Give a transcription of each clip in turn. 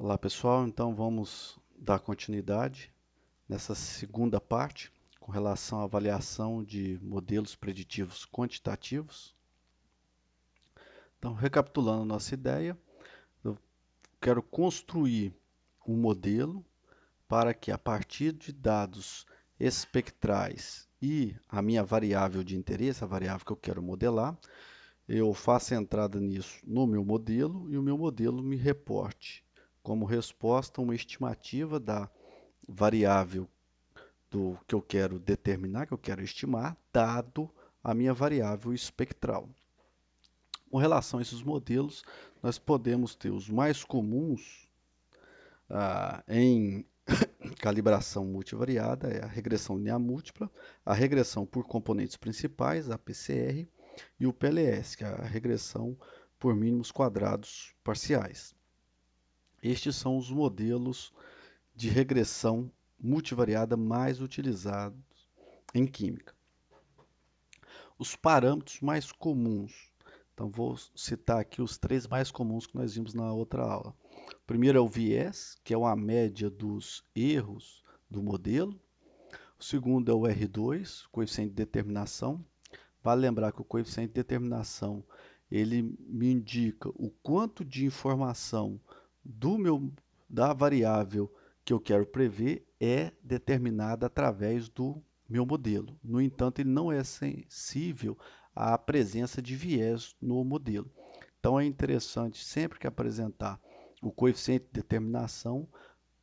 Olá pessoal, então vamos dar continuidade nessa segunda parte com relação à avaliação de modelos preditivos quantitativos. Então, recapitulando nossa ideia, eu quero construir um modelo para que a partir de dados espectrais e a minha variável de interesse, a variável que eu quero modelar, eu faço a entrada nisso no meu modelo e o meu modelo me reporte como resposta uma estimativa da variável do que eu quero determinar, que eu quero estimar, dado a minha variável espectral. Com relação a esses modelos, nós podemos ter os mais comuns em calibração multivariada, é a regressão linear múltipla, a regressão por componentes principais, a PCR, e o PLS, que é a regressão por mínimos quadrados parciais. Estes são os modelos de regressão multivariada mais utilizados em química. Os parâmetros mais comuns. Então, vou citar aqui os três mais comuns que nós vimos na outra aula. O primeiro é o viés, que é uma média dos erros do modelo. O segundo é o R2, coeficiente de determinação. Vale lembrar que o coeficiente de determinação ele me indica o quanto de informação da variável que eu quero prever é determinada através do meu modelo. No entanto, ele não é sensível à presença de viés no modelo. Então, é interessante, sempre que apresentar o coeficiente de determinação,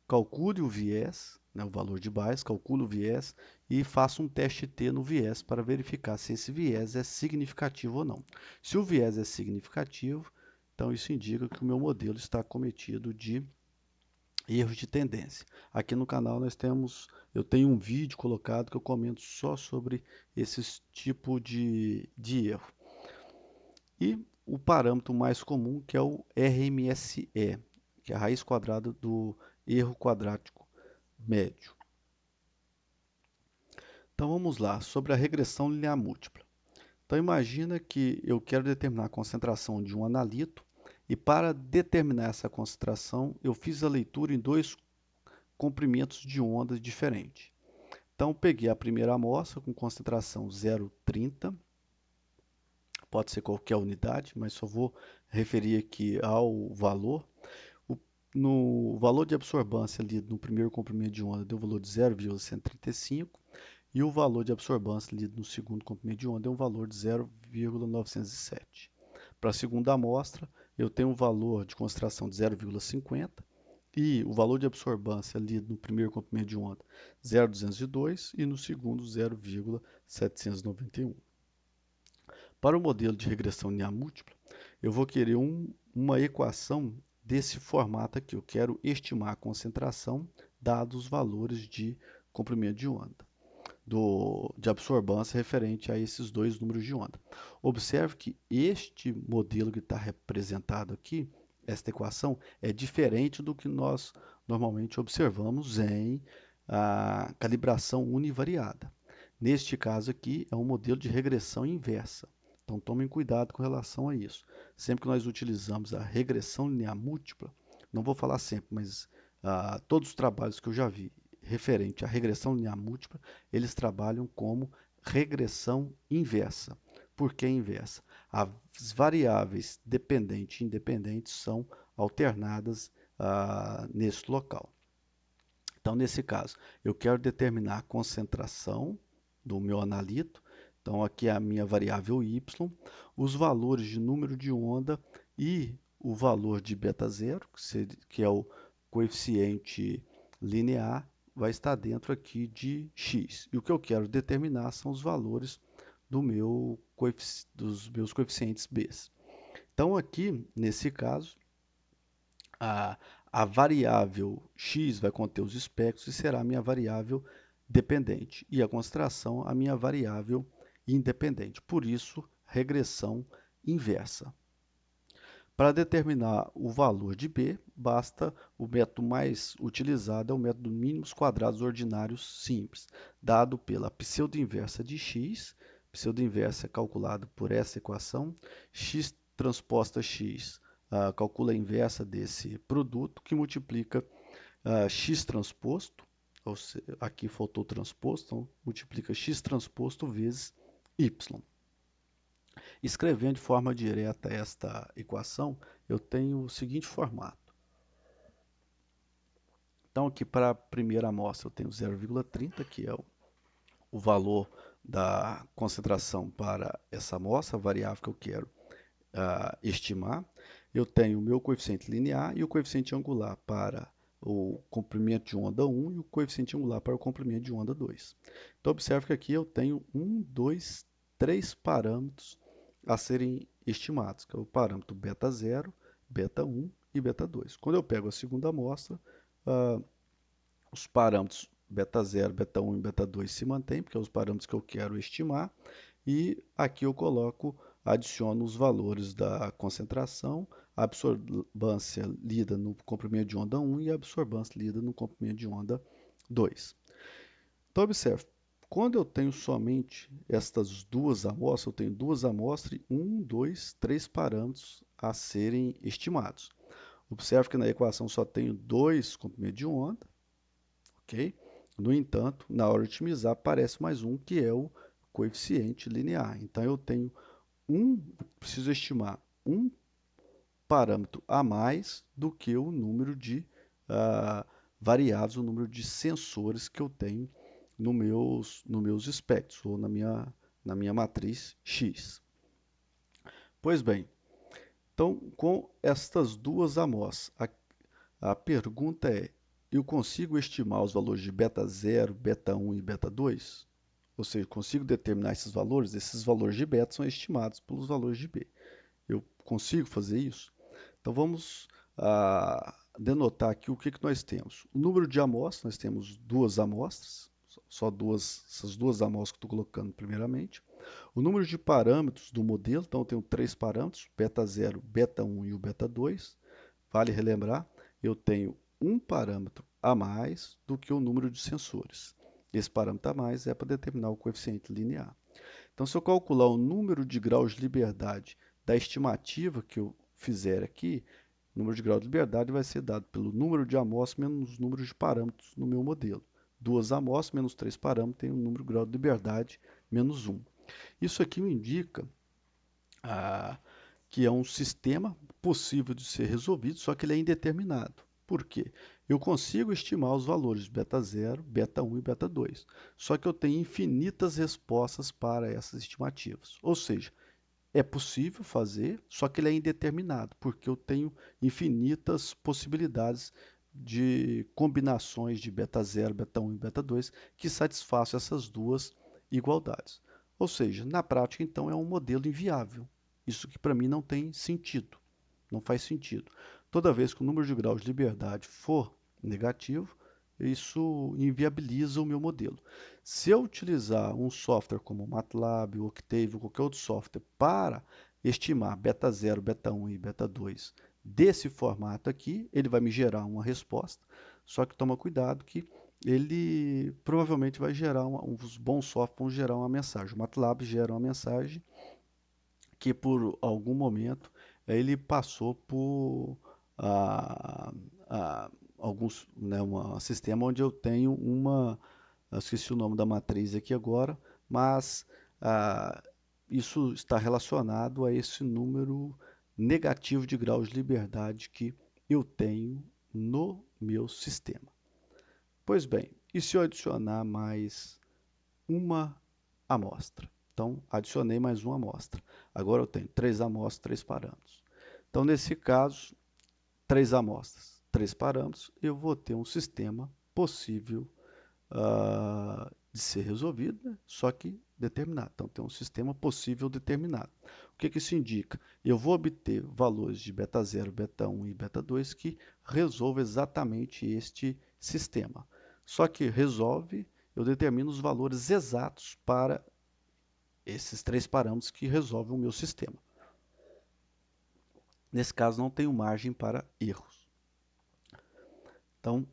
calcule o viés, né, o valor de base, calcule o viés e faça um teste T no viés para verificar se esse viés é significativo ou não. Se o viés é significativo, então isso indica que o meu modelo está cometido de erros de tendência. Aqui no canal eu tenho um vídeo colocado que eu comento só sobre esse tipo de erro. E o parâmetro mais comum, que é o RMSE, que é a raiz quadrada do erro quadrático médio. Então vamos lá, sobre a regressão linear múltipla. Então imagina que eu quero determinar a concentração de um analito e para determinar essa concentração eu fiz a leitura em dois comprimentos de ondas diferentes. Então peguei a primeira amostra com concentração 0,30, pode ser qualquer unidade, mas só vou referir aqui ao valor. No valor de absorbância ali no primeiro comprimento de onda deu o valor de 0,135 e o valor de absorbância ali no segundo comprimento de onda é um valor de 0,907. Para a segunda amostra, eu tenho um valor de concentração de 0,50 e o valor de absorbância ali no primeiro comprimento de onda 0,202 e no segundo 0,791. Para o modelo de regressão linear múltipla, eu vou querer uma equação desse formato aqui. Eu quero estimar a concentração dados os valores de comprimento de onda de absorbância referente a esses dois números de onda. Observe que este modelo que está representado aqui, esta equação, é diferente do que nós normalmente observamos em calibração univariada. Neste caso aqui, é um modelo de regressão inversa. Então, tomem cuidado com relação a isso. Sempre que nós utilizamos a regressão linear múltipla, não vou falar sempre, mas todos os trabalhos que eu já vi referente à regressão linear múltipla, eles trabalham como regressão inversa. Por que inversa? As variáveis dependente e independente são alternadas nesse local. Então, nesse caso, eu quero determinar a concentração do meu analito. Então, aqui é a minha variável y, os valores de número de onda e o valor de beta zero, que é o coeficiente linear, vai estar dentro aqui de x. E o que eu quero determinar são os valores dos meus coeficientes b. Então, aqui, nesse caso, a, a variável x vai conter os espectros e será a minha variável dependente. E a concentração, a minha variável independente. Por isso, regressão inversa. Para determinar o valor de b, basta o método mais utilizado, é o método mínimos quadrados ordinários simples, dado pela pseudo-inversa de x. Pseudo-inversa é calculado por essa equação, x transposta x calcula a inversa desse produto, que multiplica x transposto, ou seja, aqui faltou transposto, então multiplica x transposto vezes y. Escrevendo de forma direta esta equação, eu tenho o seguinte formato. Então, aqui para a primeira amostra eu tenho 0,30, que é o valor da concentração para essa amostra, a variável que eu quero estimar. Eu tenho o meu coeficiente linear e o coeficiente angular para o comprimento de onda 1 e o coeficiente angular para o comprimento de onda 2. Então, observe que aqui eu tenho 1, 2, 3 parâmetros a serem estimados, que é o parâmetro beta 0, beta 1 e beta 2. Quando eu pego a segunda amostra, os parâmetros beta 0, beta 1 e beta 2 se mantêm, porque são os parâmetros que eu quero estimar, e aqui eu adiciono os valores da concentração, a absorbância lida no comprimento de onda 1 e a absorbância lida no comprimento de onda 2. Então, observe, quando eu tenho somente estas duas amostras, eu tenho duas amostras e 1, 2, 3 parâmetros a serem estimados. Observe que na equação só tenho dois comprimentos de onda, ok? No entanto, na hora de otimizar, aparece mais um, que é o coeficiente linear. Então, eu tenho preciso estimar um parâmetro a mais do que o número de variáveis, o número de sensores que eu tenho nos meus espectros, ou na minha matriz X. Pois bem, então, com estas duas amostras, a pergunta é, eu consigo estimar os valores de beta 0, beta 1 e beta 2? Ou seja, consigo determinar esses valores? Esses valores de beta são estimados pelos valores de B. Eu consigo fazer isso? Então, vamos denotar aqui o que nós temos. O número de amostras, nós temos duas amostras, essas duas amostras que estou colocando primeiramente. O número de parâmetros do modelo, então eu tenho três parâmetros, beta 0, beta 1 e o beta 2. Vale relembrar, eu tenho um parâmetro a mais do que o número de sensores. Esse parâmetro a mais é para determinar o coeficiente linear. Então, se eu calcular o número de graus de liberdade da estimativa que eu fizer aqui, o número de graus de liberdade vai ser dado pelo número de amostras menos o número de parâmetros no meu modelo. Duas amostras menos três parâmetros tem o número de grau de liberdade menos 1. Isso aqui me indica que é um sistema possível de ser resolvido, só que ele é indeterminado. Por quê? Eu consigo estimar os valores de beta 0, beta 1 e beta 2, só que eu tenho infinitas respostas para essas estimativas. Ou seja, é possível fazer, só que ele é indeterminado, porque eu tenho infinitas possibilidades de combinações de beta 0, beta 1 e beta 2 que satisfaçam essas duas igualdades. Ou seja, na prática, então, é um modelo inviável. Isso que para mim não tem sentido, não faz sentido. Toda vez que o número de graus de liberdade for negativo, isso inviabiliza o meu modelo. Se eu utilizar um software como o MATLAB, o Octave ou qualquer outro software para estimar beta 0, beta 1 e beta 2 desse formato aqui, ele vai me gerar uma resposta, só que toma cuidado que ele provavelmente vai gerar, os bons softwares vão gerar uma mensagem. O MATLAB gera uma mensagem que por algum momento ele passou por ah, alguns, né, um sistema onde eu tenho eu esqueci o nome da matriz aqui agora, mas isso está relacionado a esse número negativo de graus de liberdade que eu tenho no meu sistema. Pois bem, e se eu adicionar mais uma amostra? Então, adicionei mais uma amostra. Agora eu tenho três amostras, três parâmetros. Então, nesse caso, três amostras, três parâmetros, eu vou ter um sistema possível de ser resolvido, né? Só que determinado. Então, tem um sistema possível determinado. O que isso indica? Eu vou obter valores de beta 0, beta 1 e beta 2 que resolvam exatamente este sistema. Só que resolve, eu determino os valores exatos para esses três parâmetros que resolvem o meu sistema. Nesse caso, não tenho margem para erros. Então,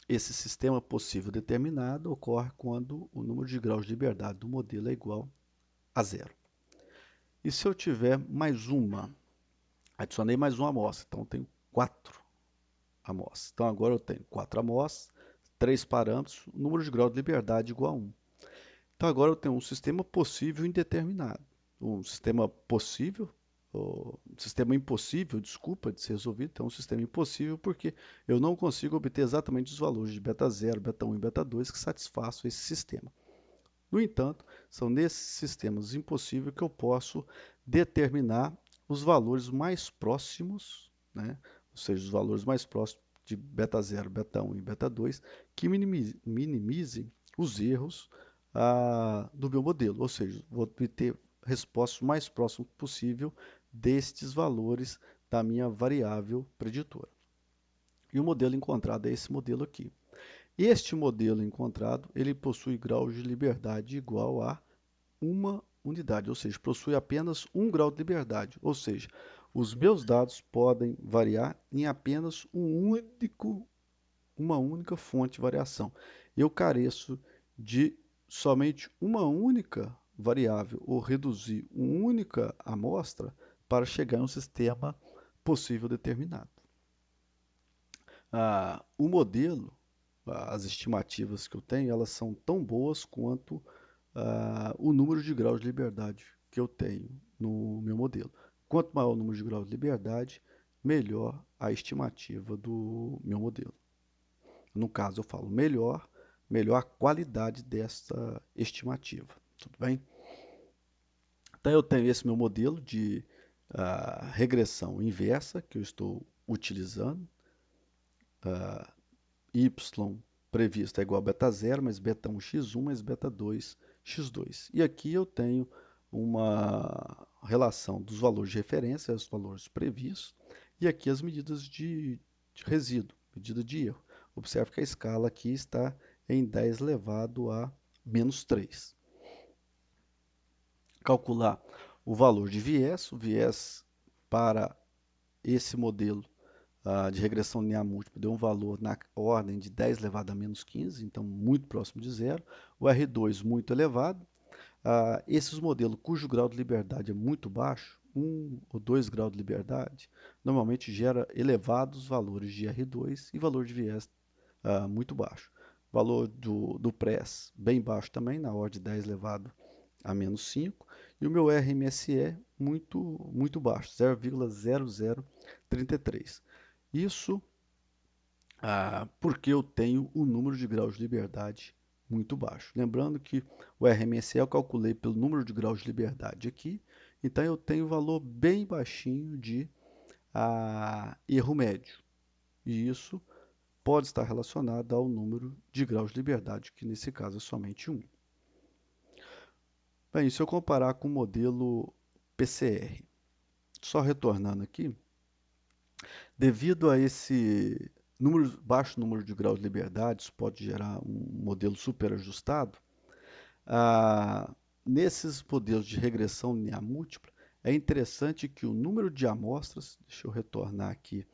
esse sistema possível determinado ocorre quando o número de graus de liberdade do modelo é igual a zero. E se eu tiver mais uma Adicionei mais uma amostra, então eu tenho 4 amostras. Então agora eu tenho 4 amostras, 3 parâmetros, o número de grau de liberdade igual a 1. Então agora eu tenho um sistema possível indeterminado. Um sistema possível, ou um sistema impossível, desculpa, de ser resolvido. Então um sistema impossível porque eu não consigo obter exatamente os valores de beta 0, beta 1 e beta 2 que satisfaçam esse sistema. No entanto, são nesses sistemas impossíveis que eu posso determinar os valores mais próximos, né? Ou seja, os valores mais próximos de beta 0, beta 1 e beta 2, que minimizem os erros do meu modelo. Ou seja, vou obter respostas mais próximas possível destes valores da minha variável preditora. E o modelo encontrado é esse modelo aqui. Este modelo encontrado, ele possui grau de liberdade igual a uma unidade, ou seja, possui apenas um grau de liberdade, ou seja, os meus dados podem variar em apenas uma única fonte de variação. Eu careço de somente uma única variável ou reduzir uma única amostra para chegar a um sistema possível determinado. O modelo, as estimativas que eu tenho, elas são tão boas quanto o número de graus de liberdade que eu tenho no meu modelo. Quanto maior o número de graus de liberdade, melhor a estimativa do meu modelo. No caso, eu falo melhor a qualidade dessa estimativa. Tudo bem? Então, eu tenho esse meu modelo de regressão inversa que eu estou utilizando. Y previsto é igual a beta 0, mais beta 1 x1, mais beta 2 x2. E aqui eu tenho uma relação dos valores de referência, os valores previstos, e aqui as medidas de resíduo, medida de erro. Observe que a escala aqui está em 10 elevado a menos 3. Calcular o valor de viés, o viés para esse modelo de regressão linear múltipla deu um valor na ordem de 10 elevado a menos 15, então muito próximo de zero. O R2 muito elevado. Esses modelos cujo grau de liberdade é muito baixo, 1 ou 2 graus de liberdade, normalmente gera elevados valores de R2 e valor de viés muito baixo. Valor do PRES bem baixo também, na ordem de 10 elevado a menos 5. E o meu RMSE muito baixo, 0,0033. Isso porque eu tenho o número de graus de liberdade muito baixo. Lembrando que o RMSE eu calculei pelo número de graus de liberdade aqui, então eu tenho um valor bem baixinho de erro médio. E isso pode estar relacionado ao número de graus de liberdade, que nesse caso é somente 1. Bem, se eu comparar com o modelo PCR, só retornando aqui, devido a esse baixo número de graus de liberdade, isso pode gerar um modelo superajustado. Nesses modelos de regressão linear múltipla, é interessante que o número de amostras, deixa eu retornar aqui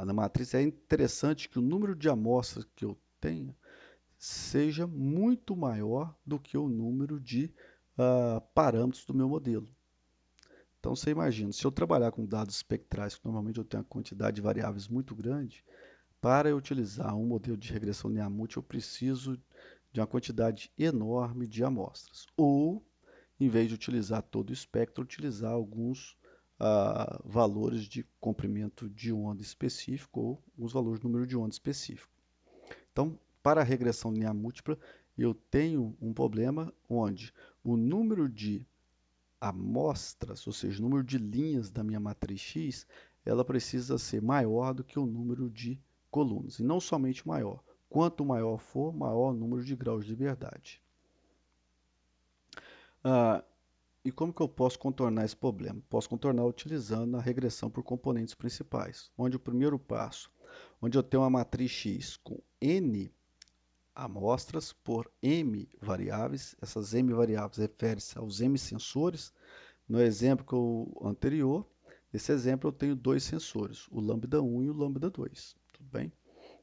na matriz, é interessante que o número de amostras que eu tenho seja muito maior do que o número de parâmetros do meu modelo. Então, você imagina, se eu trabalhar com dados espectrais, que normalmente eu tenho uma quantidade de variáveis muito grande, para eu utilizar um modelo de regressão linear múltipla, eu preciso de uma quantidade enorme de amostras. Ou, em vez de utilizar todo o espectro, utilizar alguns valores de comprimento de onda específico ou os valores de número de onda específico. Então, para a regressão linear múltipla, eu tenho um problema onde o número de amostras, ou seja, o número de linhas da minha matriz X, ela precisa ser maior do que o número de colunas. E não somente maior. Quanto maior for, maior o número de graus de liberdade. E como que eu posso contornar esse problema? Posso contornar utilizando a regressão por componentes principais, onde o primeiro passo, onde eu tenho uma matriz X com N amostras por M variáveis, essas M variáveis referem-se aos M sensores. No exemplo anterior, nesse exemplo eu tenho 2 sensores, o lambda 1 e o lambda 2, tudo bem?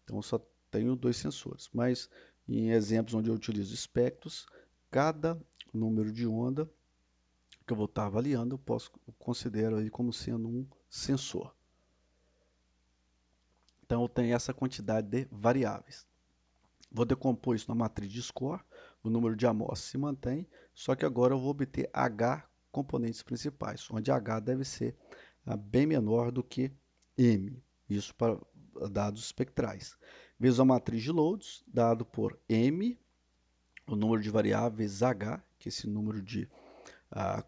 Então eu só tenho 2 sensores, mas em exemplos onde eu utilizo espectros, cada número de onda, que eu vou estar avaliando, eu considero ele como sendo um sensor. Então, eu tenho essa quantidade de variáveis. Vou decompor isso na matriz de score, o número de amostras se mantém, só que agora eu vou obter H componentes principais, onde H deve ser bem menor do que M, isso para dados espectrais. Vezes a matriz de loads, dado por M, o número de variáveis H, que é esse número de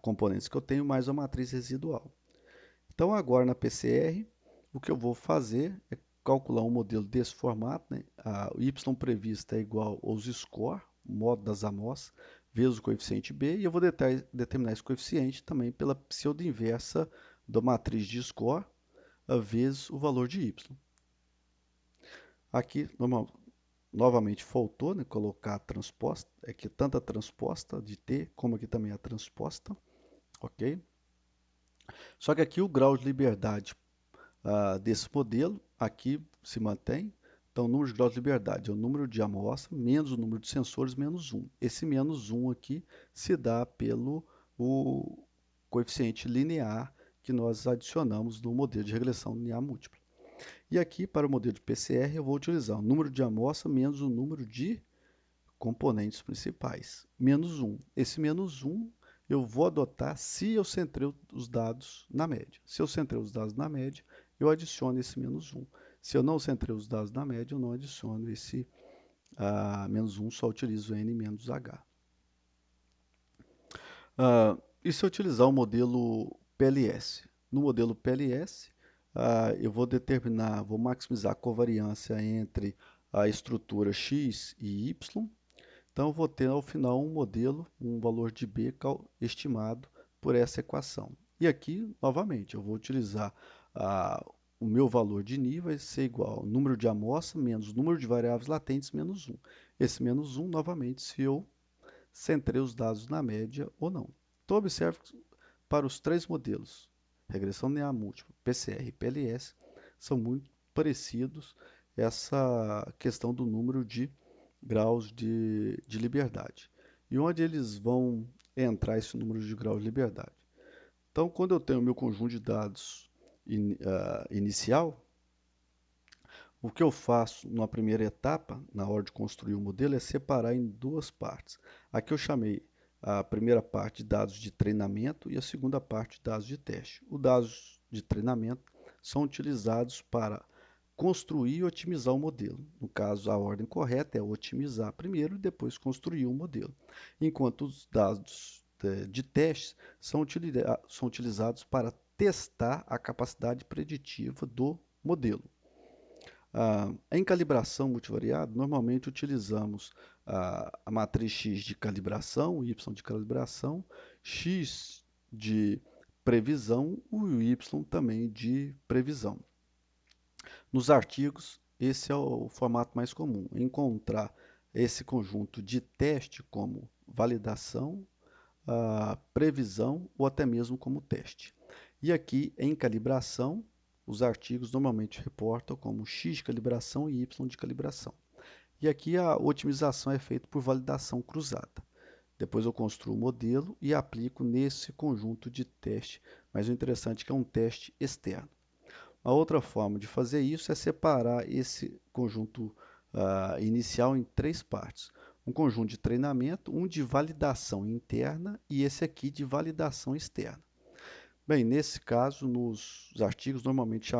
componentes que eu tenho, mais a matriz residual. Então, agora na PCR, o que eu vou fazer é calcular um modelo desse formato, né? O y previsto é igual aos score, modo das amostras, vezes o coeficiente b, e eu vou determinar esse coeficiente também pela pseudo-inversa da matriz de score, vezes o valor de y. Aqui, novamente, faltou, né, colocar a transposta, aqui tanto a transposta de t, como aqui também a transposta, ok? Só que aqui o grau de liberdade desse modelo, aqui se mantém. Então, o número de graus de liberdade é o número de amostras menos o número de sensores menos 1. Esse menos 1 aqui se dá pelo o coeficiente linear que nós adicionamos no modelo de regressão linear múltipla. E aqui, para o modelo de PCR, eu vou utilizar o número de amostras menos o número de componentes principais, menos 1. Esse menos 1 eu vou adotar se eu centrei os dados na média. Se eu centrei os dados na média, eu adiciono esse menos 1. Se eu não centrei os dados na média, eu não adiciono esse menos 1, só utilizo n menos h. E se eu utilizar o modelo PLS? No modelo PLS, eu vou maximizar a covariância entre a estrutura x e y. Então, eu vou ter ao final um modelo, um valor de B estimado por essa equação. E aqui, novamente, eu vou utilizar o meu valor de nível vai ser igual ao número de amostras menos o número de variáveis latentes menos 1. Esse menos 1, novamente, se eu centrei os dados na média ou não. Então, observe que para os três modelos, regressão linear múltipla, PCR e PLS, são muito parecidos essa questão do número de graus de liberdade. E onde eles vão entrar esse número de graus de liberdade? Então, quando eu tenho o meu conjunto de dados inicial, o que eu faço na primeira etapa, na hora de construir o modelo, é separar em duas partes. Aqui eu chamei a primeira parte de dados de treinamento e a segunda parte de dados de teste. Os dados de treinamento são utilizados para construir e otimizar o modelo. No caso, a ordem correta é otimizar primeiro e depois construir o modelo. Enquanto os dados de teste são utilizados para testar a capacidade preditiva do modelo. Em calibração multivariada, normalmente utilizamos a matriz X de calibração, Y de calibração, X de previsão e o Y também de previsão. Nos artigos, esse é o formato mais comum, encontrar esse conjunto de teste como validação, previsão ou até mesmo como teste. E aqui, em calibração, os artigos normalmente reportam como X de calibração e Y de calibração. E aqui a otimização é feita por validação cruzada. Depois eu construo o modelo e aplico nesse conjunto de teste, mas o interessante é que é um teste externo. A outra forma de fazer isso é separar esse conjunto inicial em três partes. Um conjunto de treinamento, um de validação interna e esse aqui de validação externa. Bem, nesse caso, nos artigos, normalmente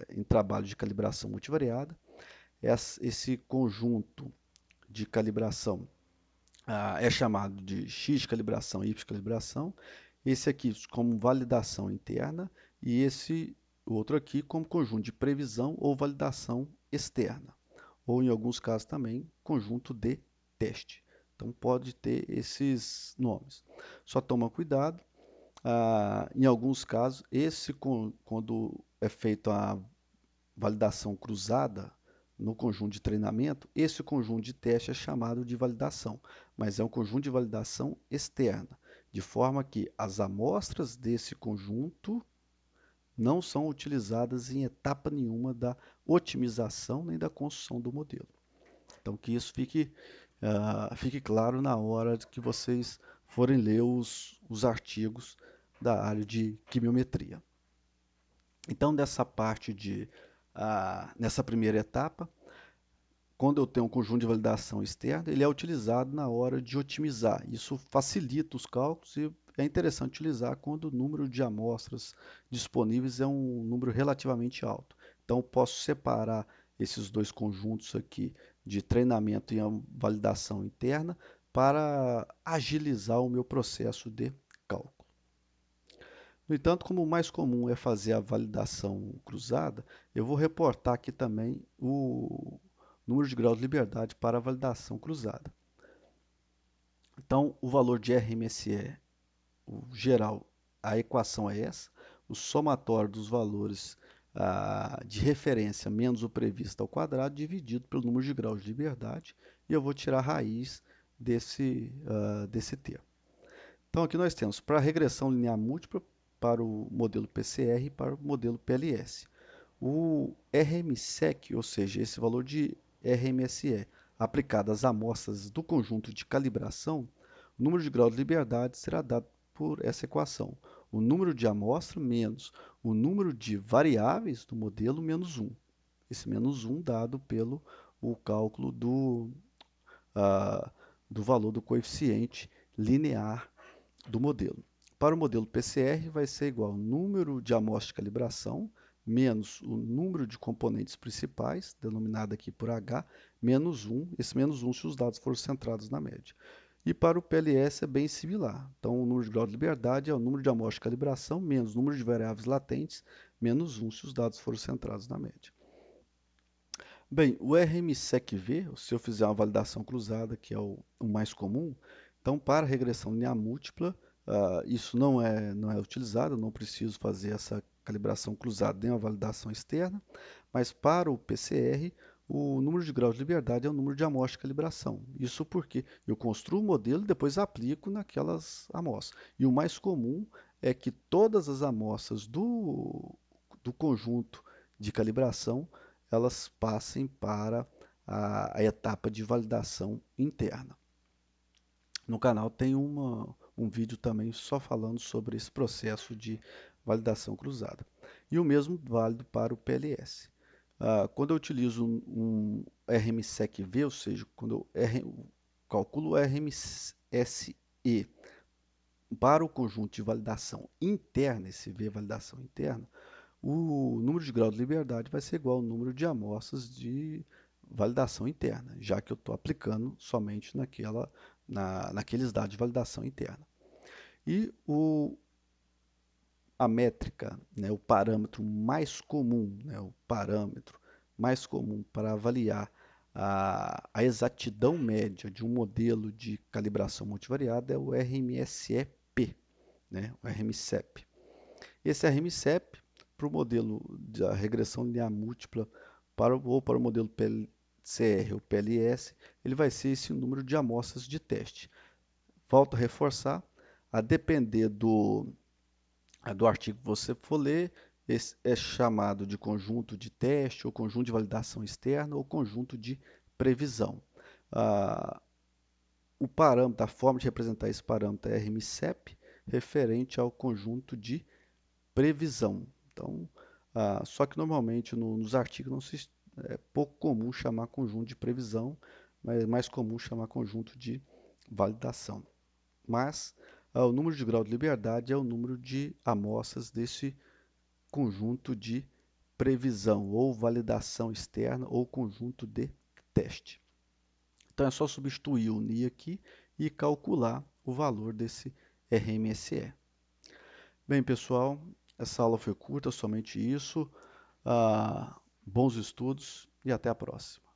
em trabalho de calibração multivariada, esse conjunto de calibração é chamado de X de calibração e Y de calibração. Esse aqui como validação interna e esse outro aqui como conjunto de previsão ou validação externa. Ou, em alguns casos também, conjunto de teste. Então, pode ter esses nomes. Só toma cuidado. Em alguns casos, quando é feita a validação cruzada no conjunto de treinamento, esse conjunto de teste é chamado de validação, mas é um conjunto de validação externa, de forma que as amostras desse conjunto não são utilizadas em etapa nenhuma da otimização nem da construção do modelo. Então, que isso fique claro na hora que vocês forem ler os artigos da área de quimiometria. Então, nessa primeira etapa, quando eu tenho um conjunto de validação externa, ele é utilizado na hora de otimizar. Isso facilita os cálculos e é interessante utilizar quando o número de amostras disponíveis é um número relativamente alto. Então, eu posso separar esses dois conjuntos aqui de treinamento e validação interna para agilizar o meu processo de cálculo. No entanto, como o mais comum é fazer a validação cruzada, eu vou reportar aqui também o número de graus de liberdade para a validação cruzada. Então, o valor de RMSE, o geral, a equação é essa, o somatório dos valores de referência menos o previsto ao quadrado dividido pelo número de graus de liberdade, e eu vou tirar a raiz desse termo. Então, aqui nós temos para a regressão linear múltipla, para o modelo PCR e para o modelo PLS. O RMSEC, ou seja, esse valor de RMSE aplicado às amostras do conjunto de calibração, o número de graus de liberdade será dado por essa equação. O número de amostras menos o número de variáveis do modelo menos 1. Esse menos 1 dado pelo o cálculo do valor do coeficiente linear do modelo. Para o modelo PCR, vai ser igual ao número de amostras de calibração menos o número de componentes principais, denominado aqui por H, menos 1, esse menos 1 se os dados forem centrados na média. E para o PLS é bem similar. Então, o número de grau de liberdade é o número de amostras de calibração menos o número de variáveis latentes, menos 1 se os dados forem centrados na média. Bem, o RMSEC-V, se eu fizer uma validação cruzada, que é o mais comum, então para regressão linear múltipla, isso não é utilizado, eu não preciso fazer essa calibração cruzada nem uma validação externa, mas para o PCR, o número de graus de liberdade é o número de amostras de calibração. Isso porque eu construo o modelo e depois aplico naquelas amostras. E o mais comum é que todas as amostras do conjunto de calibração elas passem para a etapa de validação interna. No canal tem um vídeo também só falando sobre esse processo de validação cruzada. E o mesmo válido para o PLS. Quando eu utilizo um RMSEC-V, ou seja, quando eu calculo o RMSE para o conjunto de validação interna, esse V validação interna, o número de grau de liberdade vai ser igual ao número de amostras de validação interna, já que eu estou aplicando somente naqueles dados de validação interna. E a métrica, né, o parâmetro mais comum, para avaliar a exatidão média de um modelo de calibração multivariada é o RMSEP, né, o RMSEP. Esse RMSEP, para o modelo da regressão linear múltipla ou para o modelo PCR ou PLS, ele vai ser esse número de amostras de teste. Volto a reforçar, a depender do artigo que você for ler, esse é chamado de conjunto de teste, ou conjunto de validação externa, ou conjunto de previsão. O parâmetro, a forma de representar esse parâmetro é RMSEP, referente ao conjunto de previsão. Então, só que normalmente nos artigos é pouco comum chamar conjunto de previsão, mas é mais comum chamar conjunto de validação. Mas o número de grau de liberdade é o número de amostras desse conjunto de previsão, ou validação externa, ou conjunto de teste. Então é só substituir o NI aqui e calcular o valor desse RMSE. Bem, pessoal, essa aula foi curta, somente isso. Bons estudos e até a próxima.